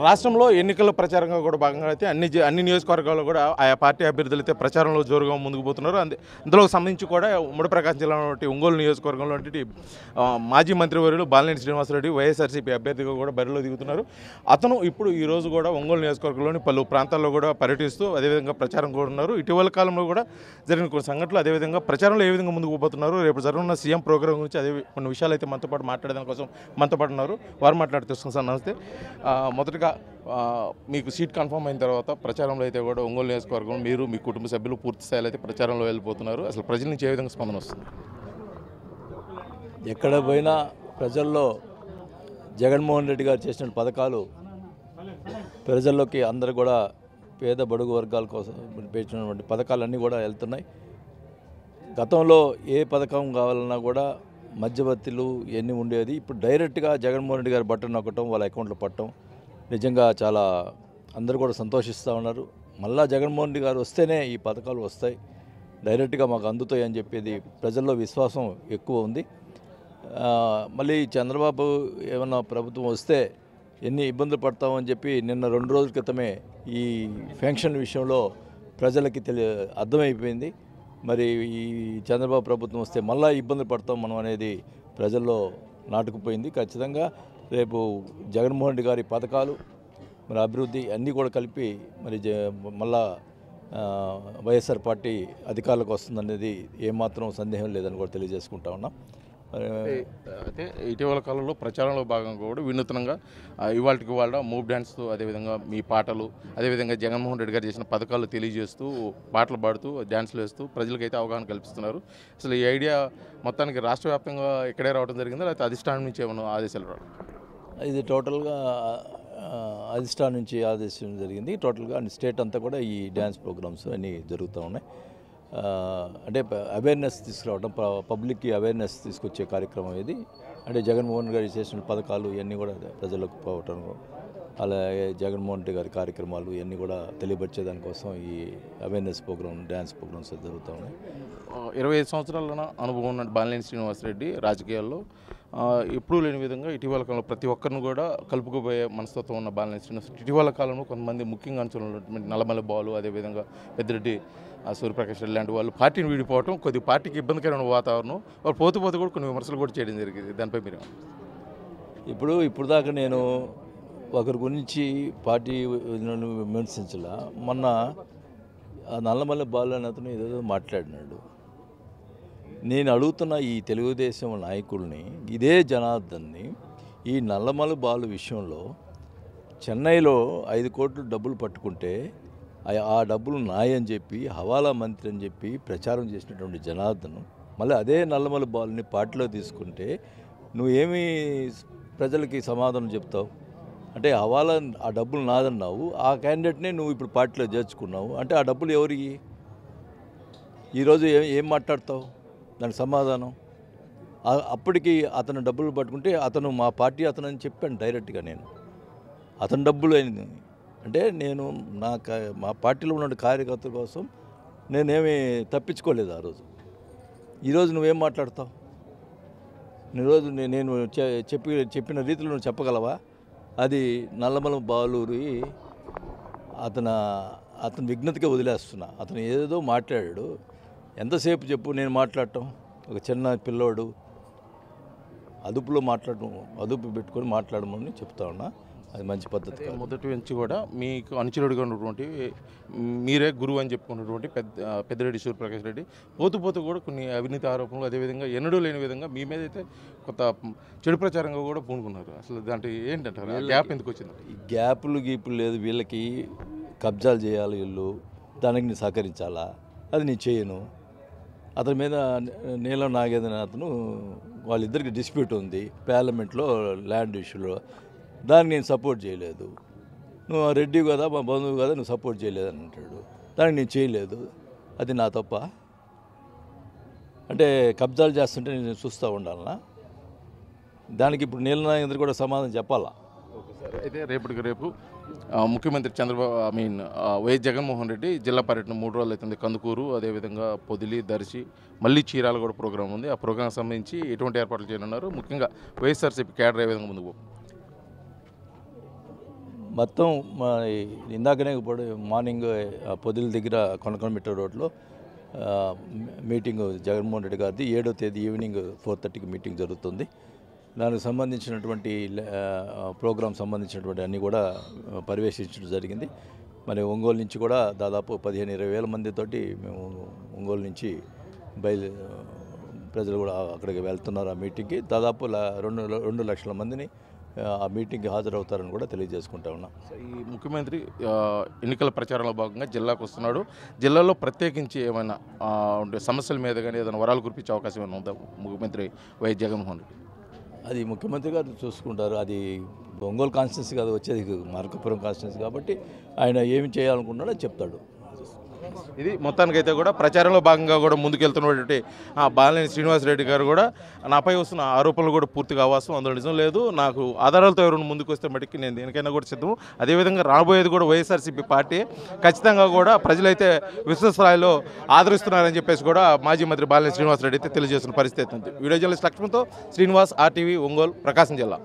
రాష్ట్రంలో ఎన్నికల ప్రచారంగా కూడా భాగంగా అయితే అన్ని నియోజకవర్గాల్లో కూడా ఆయా పార్టీ అభ్యర్థులు అయితే ప్రచారంలో జోరుగా ముందుకు పోతున్నారు. అందులో సంబంధించి కూడా ఉమ్మడి ప్రకాశం జిల్లాలో ఒంగోలు నియోజకవర్గంలో మాజీ మంత్రివర్యులు బాలినేని శ్రీనివాసరెడ్డి వైఎస్ఆర్సీపీ అభ్యర్థిగా కూడా బరిలో దిగుతున్నారు. అతను ఇప్పుడు ఈ రోజు కూడా ఒంగోలు నియోజకవర్గంలోని పలు ప్రాంతాల్లో కూడా పర్యటిస్తూ అదేవిధంగా ప్రచారం కూడా ఉన్నారు. ఇటీవల కాలంలో కూడా జరిగిన కొన్ని సంఘటనలు అదేవిధంగా ప్రచారంలో ఏ విధంగా ముందుకు పోతున్నారు, రేపు జరగనున్న సీఎం ప్రోగ్రాం గురించి కొన్ని విషయాలు అయితే మనతో పాటు మాట్లాడేదాని కోసం మనతో పాటు ఉన్నారు. వారు మాట్లాడుతున్నాం. సార్ నమస్తే. మొదటగా మీకు సీట్ కన్ఫర్మ్ అయిన తర్వాత ప్రచారంలో అయితే కూడా ఒంగోలు నియోజకవర్గం మీరు మీ కుటుంబ సభ్యులు పూర్తి స్థాయిలో అయితే ప్రచారంలో వెళ్ళిపోతున్నారు. అసలు ప్రజల నుంచి ఏ విధంగా స్పందన వస్తుంది? ఎక్కడ పోయినా ప్రజల్లో జగన్మోహన్ రెడ్డి గారు చేసిన పథకాలు ప్రజల్లోకి అందరూ కూడా పేద బడుగు వర్గాల కోసం పెట్టినటువంటి పథకాలన్నీ కూడా వెళ్తున్నాయి. గతంలో ఏ పథకం కావాలన్నా కూడా మధ్యవర్తులు ఎన్ని ఉండేది. ఇప్పుడు డైరెక్ట్గా జగన్మోహన్ రెడ్డి గారు బటన్ నొక్కటం, వాళ్ళ అకౌంట్లో పట్టడం నిజంగా చాలా అందరూ కూడా సంతోషిస్తూ ఉన్నారు. మళ్ళా జగన్మోహన్ రెడ్డి గారు వస్తేనే ఈ పథకాలు వస్తాయి, డైరెక్ట్గా మాకు అందుతాయి అని చెప్పేది ప్రజల్లో విశ్వాసం ఎక్కువ ఉంది. మళ్ళీ చంద్రబాబు ఏమన్నా ప్రభుత్వం వస్తే ఎన్ని ఇబ్బందులు పడతామని చెప్పి నిన్న 2 రోజుల క్రితమే ఈ పెన్షన్ విషయంలో ప్రజలకి అర్థమైపోయింది. మరి ఈ చంద్రబాబు ప్రభుత్వం వస్తే మళ్ళీ ఇబ్బందులు పడతాం మనం అనేది ప్రజల్లో నాటుకుపోయింది. ఖచ్చితంగా రేపు జగన్మోహన్ రెడ్డి గారి పథకాలు మరి అభివృద్ధి అన్నీ కూడా కలిపి మరి మళ్ళా వైఎస్ఆర్ పార్టీ అధికారులకు వస్తుందనేది ఏమాత్రం సందేహం లేదని కూడా తెలియజేసుకుంటా ఉన్నాం. అయితే ఇటీవల కాలంలో ప్రచారంలో భాగంగా కూడా వినూత్నంగా ఇవాళకి వాళ్ళ మూవ్ డ్యాన్స్, అదేవిధంగా మీ పాటలు, అదేవిధంగా జగన్మోహన్ రెడ్డి గారు చేసిన పథకాలు తెలియజేస్తూ పాటలు పాడుతూ డ్యాన్స్లు వేస్తూ ప్రజలకైతే అవగాహన కల్పిస్తున్నారు. అసలు ఈ ఐడియా మొత్తానికి రాష్ట్ర వ్యాప్తంగా ఇక్కడే రావడం జరిగిందా, లేకపోతే అధిష్టానం నుంచి ఏమైనా ఆదేశాలు రావడం? ఇది టోటల్గా అధిష్టానం నుంచి ఆదేశం జరిగింది. టోటల్గా స్టేట్ అంతా కూడా ఈ డ్యాన్స్ ప్రోగ్రామ్స్ అన్నీ జరుగుతూ ఉన్నాయి. అంటే అవేర్నెస్ తీసుకురావడం, పబ్లిక్కి అవేర్నెస్ తీసుకొచ్చే కార్యక్రమం ఇది. అంటే జగన్మోహన్ గారు చేసిన పథకాలు ఇవన్నీ కూడా ప్రజలకు పోవటం, అలాగే జగన్మోహన్ రెడ్డి గారి కార్యక్రమాలు ఇవన్నీ కూడా తెలియపరిచేదానికోసం ఈ అవేర్నెస్ ప్రోగ్రామ్, డ్యాన్స్ ప్రోగ్రామ్స్ జరుగుతూ ఉన్నాయి. 25 సంవత్సరాల అనుభవం ఉన్న బాలినేని శ్రీనివాసరెడ్డి రాజకీయాల్లో ఎప్పుడూ లేని విధంగా ఇటీవల కాలంలో ప్రతి ఒక్కరిని కూడా కలుపుకుపోయే మనస్తత్వం ఉన్న బాలినేని శ్రీనివాసరెడ్డి ఇటీవల కాలంలో కొంతమంది ముఖ్యంగా అంచున్నటువంటి నల్లమల్లి బాలు, అదేవిధంగా పెద్దిరెడ్డి సూర్యప్రకాష్ రెడ్డి లాంటి వాళ్ళు పార్టీని వీడిపోవడం, కొద్దిగా పార్టీకి ఇబ్బందికరమైన వాతావరణం, వాళ్ళు పోతూ కూడా కొన్ని విమర్శలు కూడా చేయడం జరిగింది. దానిపై మీరు ఇప్పుడు దాకా నేను ఒకరి గురించి పార్టీ విమర్శించలా. మొన్న నల్లమల్లి బాలు అని అతను ఏదేదో మాట్లాడినాడు. నేను అడుగుతున్న ఈ తెలుగుదేశం నాయకుల్ని, ఇదే జనార్దన్ని, ఈ నల్లమల్లి బాలు విషయంలో చెన్నైలో 5 కోట్లు డబ్బులు పట్టుకుంటే ఆ డబ్బులు నాయని చెప్పి హవాలా మంత్రి అని చెప్పి ప్రచారం చేసినటువంటి జనార్దన్ మళ్ళీ అదే నల్లమల్లి బాలుని పార్టీలో తీసుకుంటే నువ్వేమీ ప్రజలకి సమాధానం చెప్తావు? అంటే హవాలా ఆ డబ్బులు నాదన్నావు, ఆ క్యాండిడేట్నే నువ్వు ఇప్పుడు పార్టీలో చేర్చుకున్నావు అంటే ఆ డబ్బులు ఎవరికి? ఈరోజు ఏం మాట్లాడతావు దానికి సమాధానం? అప్పటికి అతను డబ్బులు పట్టుకుంటే అతను మా పార్టీ అతను అని చెప్పాను డైరెక్ట్గా. నేను అతని డబ్బులు అయింది అంటే నేను మా పార్టీలో ఉన్న కార్యకర్తల కోసం నేనేమీ తప్పించుకోలేదు ఆ రోజు. ఈరోజు నువ్వేం మాట్లాడతావు? ఈరోజు నేను చెప్పిన రీతిలో నువ్వు చెప్పగలవా? అది నల్లమల బాలూరి అతను విఘ్నతగా వదిలేస్తున్నా. అతను ఏదో మాట్లాడాడు, ఎంతసేపు చెప్పు నేను మాట్లాడటం? ఒక చిన్న పిల్లోడు అదుపులో అదుపు పెట్టుకొని మాట్లాడమని చెప్తా ఉన్నా. అది మంచి పద్ధతి. మొదటి నుంచి కూడా మీకు అనుచరుడిగా ఉన్నటువంటి మీరే గురువు అని చెప్పుకున్నటువంటి పెద్దిరెడ్డి సూర్యప్రకాష్ రెడ్డి పోతూ కూడా కొన్ని అవినీతి ఆరోపణలు, అదేవిధంగా ఎన్నడూ లేని విధంగా మీ మీద అయితే కొత్త చెడు ప్రచారంగా కూడా పూనుకున్నారు. అసలు దాంట్లో ఏంటంటారు? గ్యాప్ ఎందుకు వచ్చింది? గీపులు లేదు. వీళ్ళకి కబ్జాలు చేయాలి, వీళ్ళు దానికి నేను సహకరించాలా? అది నేను చేయను. అతని మీద నీలం నాగేంద్ర అతను వాళ్ళిద్దరికి డిస్ప్యూట్ ఉంది పార్లమెంట్లో ల్యాండ్ ఇష్యూలో. దానికి నేను సపోర్ట్ చేయలేదు. నువ్వు రెడ్డి కదా, మా బంధువు కదా, నువ్వు సపోర్ట్ చేయలేదని అంటాడు. దానికి నేను చేయలేదు. అది నా తప్ప? అంటే కబ్జాలు చేస్తుంటే నేను చూస్తూ ఉండాలనా? దానికి ఇప్పుడు నీలం నాగేంద్ర కూడా సమాధానం చెప్పాలా? Okay sir. అయితే రేపు ముఖ్యమంత్రి వైఎస్ జగన్మోహన్ రెడ్డి జిల్లా పర్యటన 3 రోజులు అవుతుంది. కందుకూరు, అదేవిధంగా పొదిలి, దర్శి, మళ్ళీ చీరాల కూడా ప్రోగ్రాం ఉంది. ఆ ప్రోగ్రాం సంబంధించి ఎటువంటి ఏర్పాట్లు చేయనున్నారు? ముఖ్యంగా వైఎస్ఆర్సీపీ క్యాడర్ ఏ విధంగా ముందుకు మొత్తం ఇందాకనే ఇప్పుడు మార్నింగ్ పొదిల దగ్గర కొనకొండమిట్ట రోడ్లో మీటింగ్ జగన్మోహన్ రెడ్డి గారిది 7వ తేదీ ఈవినింగ్ 4:30కి మీటింగ్ జరుగుతుంది. దానికి సంబంధించినటువంటి ప్రోగ్రాం సంబంధించినటువంటి అన్నీ కూడా పర్యవేక్షించడం జరిగింది. మరి ఒంగోలు నుంచి కూడా దాదాపు 15-20 వేల మందితోటి మేము ఒంగోలు నుంచి ప్రజలు కూడా అక్కడికి వెళ్తున్నారు. ఆ మీటింగ్కి దాదాపు 2 లక్షల మందిని ఆ మీటింగ్కి హాజరవుతారని కూడా తెలియజేసుకుంటా ఉన్నాం. ఈ ముఖ్యమంత్రి ఎన్నికల ప్రచారంలో భాగంగా జిల్లాకు వస్తున్నాడు. జిల్లాలో ప్రత్యేకించి ఏమైనా సమస్యల మీద కానీ ఏదైనా వరాలు కురిపించే అవకాశం ఏమైనా ఉందా ముఖ్యమంత్రి వైఎస్ జగన్మోహన్ రెడ్డి? అది ముఖ్యమంత్రి గారు చూసుకుంటారు. అది ఒంగోలు కాన్స్టిట్యున్సీ కాదు, వచ్చేది మార్కాపురం కాన్స్టిట్యున్సీ కాబట్టి ఆయన ఏమి చేయాలనుకున్నాడో చెప్తాడు. ఇది మొత్తానికైతే కూడా ప్రచారంలో భాగంగా కూడా ముందుకెళ్తున్నటువంటి బాలినేని శ్రీనివాసరెడ్డి గారు కూడా నాపై వస్తున్న ఆరోపణలు కూడా పూర్తిగా అవాస్తవం, అందులో నిజం లేదు, నాకు ఆధారాలతో ఎవరైనా ముందుకు వస్తే మటుకి నేను దేనికైనా కూడా సిద్ధము. అదేవిధంగా రాబోయేది కూడా వైఎస్ఆర్సీపీ పార్టీ ఖచ్చితంగా కూడా ప్రజలైతే విస్తృత స్థాయిలో ఆదరిస్తున్నారని చెప్పేసి కూడా మాజీ మంత్రి బాలినేని శ్రీనివాసరెడ్డి అయితే తెలియజేస్తున్న పరిస్థితి ఉంది. వీడియో జర్నలిస్ట్ లక్ష్మణ్తో శ్రీనివాస్, RTV, ఒంగోలు, ప్రకాశం జిల్లా.